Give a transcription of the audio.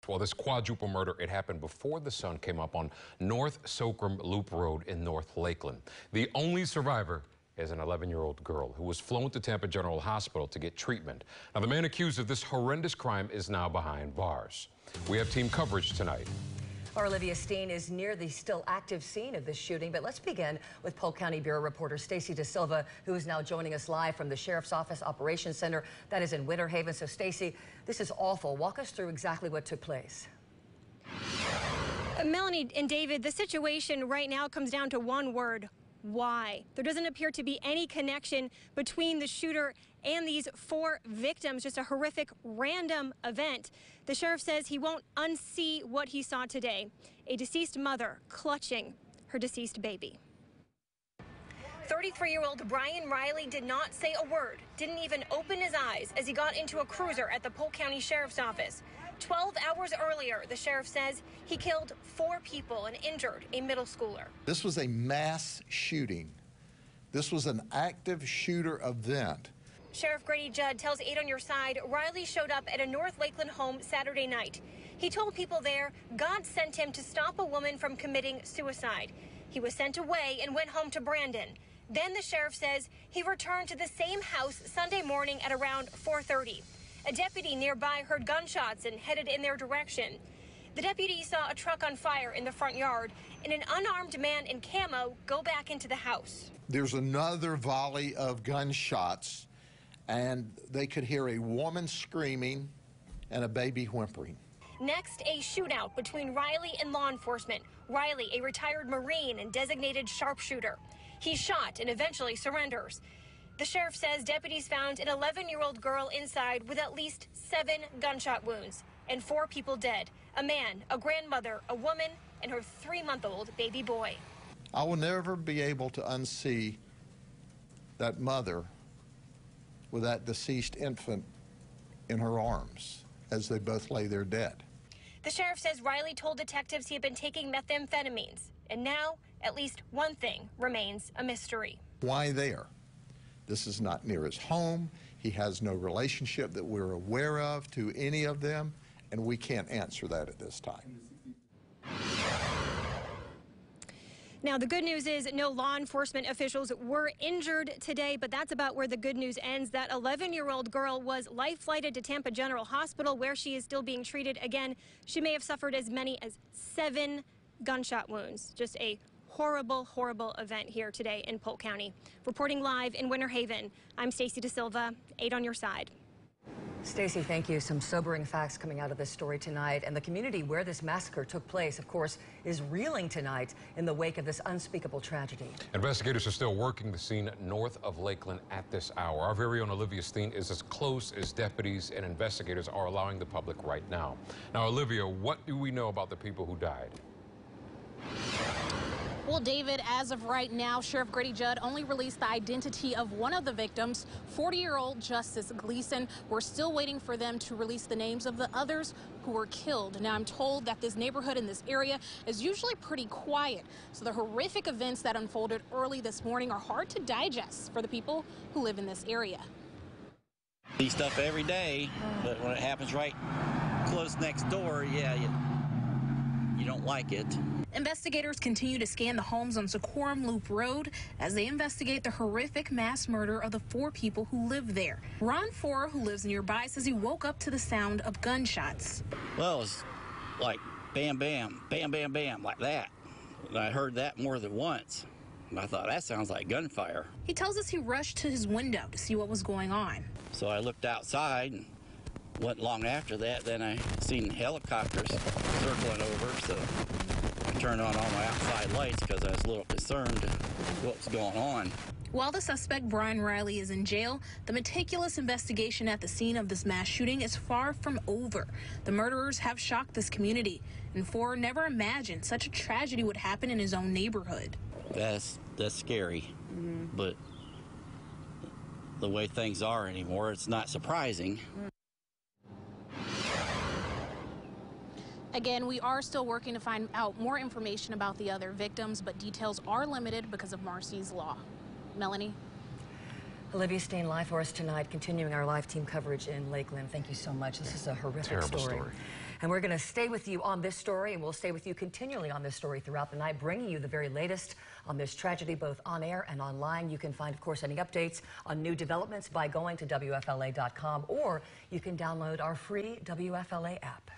Well, this quadruple murder, it happened before the sun came up on North Socrum Loop Road in North Lakeland. The only survivor is an 11-year-old girl who was flown to Tampa General Hospital to get treatment. Now, the man accused of this horrendous crime is now behind bars. We have team coverage tonight. Our Olivia Steen is near the still active scene of this shooting, but let's begin with Polk County Bureau reporter Stacy DeSilva, who is now joining us live from the Sheriff's Office Operations Center that is in Winter Haven. So, Stacy, this is awful. Walk us through exactly what took place. Melanie and David, the situation right now comes down to one word: why? There doesn't appear to be any connection between the shooter and these 4 victims, just a horrific random event. The sheriff says he won't unsee what he saw today: a deceased mother clutching her deceased baby. 33-year-old Brian Riley did not say a word, didn't even open his eyes as he got into a cruiser at the Polk County Sheriff's Office. 12 hours earlier, the sheriff says he killed 4 people and injured a middle schooler. This was a mass shooting. This was an active shooter event. Sheriff Grady Judd tells 8 on Your Side Riley showed up at a North Lakeland home Saturday night. He told people there God sent him to stop a woman from committing suicide. He was sent away and went home to Brandon. Then the sheriff says he returned to the same house Sunday morning at around 4:30. A deputy nearby heard gunshots and headed in their direction. The deputy saw a truck on fire in the front yard and an unarmed man in camo go back into the house. There's another volley of gunshots, and they could hear a woman screaming and a baby whimpering. Next, a shootout between Riley and law enforcement. Riley, a retired Marine and designated sharpshooter. He's shot and eventually surrenders. The sheriff says deputies found an 11-year-old girl inside with at least 7 gunshot wounds and 4 people dead: a man, a grandmother, a woman, and her 3-month-old baby boy. I will never be able to unsee that mother with that deceased infant in her arms as they both lay there dead. The sheriff says Riley told detectives he had been taking methamphetamines, and now at least one thing remains a mystery. Why there? This is not near his home. He has no relationship that we're aware of to any of them, and we can't answer that at this time. Now, the good news is no law enforcement officials were injured today, but that's about where the good news ends. That 11-year-old girl was life-flighted to Tampa General Hospital, where she is still being treated. Again, she may have suffered as many as 7 gunshot wounds. Just a horrible, horrible event here today in Polk County. Reporting live in Winter Haven, I'm Stacy DeSilva, 8 on Your Side. Stacy, thank you. Some sobering facts coming out of this story tonight. And the community where this massacre took place, of course, is reeling tonight in the wake of this unspeakable tragedy. Investigators are still working the scene north of Lakeland at this hour. Our very own Olivia Steen is as close as deputies and investigators are allowing the public right now. Now, Olivia, what do we know about the people who died? Well, David, as of right now, Sheriff Grady Judd only released the identity of one of the victims, 40-year-old Justice Gleason. We're still waiting for them to release the names of the others who were killed. Now, I'm told that this neighborhood in this area is usually pretty quiet, so the horrific events that unfolded early this morning are hard to digest for the people who live in this area. See stuff every day, but when it happens right close next door, yeah, you don't like it. Investigators continue to scan the homes on Socrum Loop Road as they investigate the horrific mass murder of the 4 people who live there. Ron Four, who lives nearby, says he woke up to the sound of gunshots. Well, it was like bam, bam, bam, bam, bam, like that. And I heard that more than once. And I thought, that sounds like gunfire. He tells us he rushed to his window to see what was going on. So I looked outside, and wasn't long after that, then I seen helicopters circling over, so I turned on all my outside lights because I was a little concerned what was going on. While the suspect, Brian Riley, is in jail, the meticulous investigation at the scene of this mass shooting is far from over. The murderers have shocked this community, and Four never imagined such a tragedy would happen in his own neighborhood. That's scary, but the way things are anymore, it's not surprising. Again, we are still working to find out more information about the other victims, but details are limited because of Marcy's law. Melanie? Olivia Steen live for us tonight, continuing our live team coverage in Lakeland. Thank you so much. This is a horrific Terrible story. And we're going to stay with you on this story, and we'll stay with you continually on this story throughout the night, bringing you the very latest on this tragedy, both on air and online. You can find, of course, any updates on new developments by going to WFLA.com, or you can download our free WFLA app.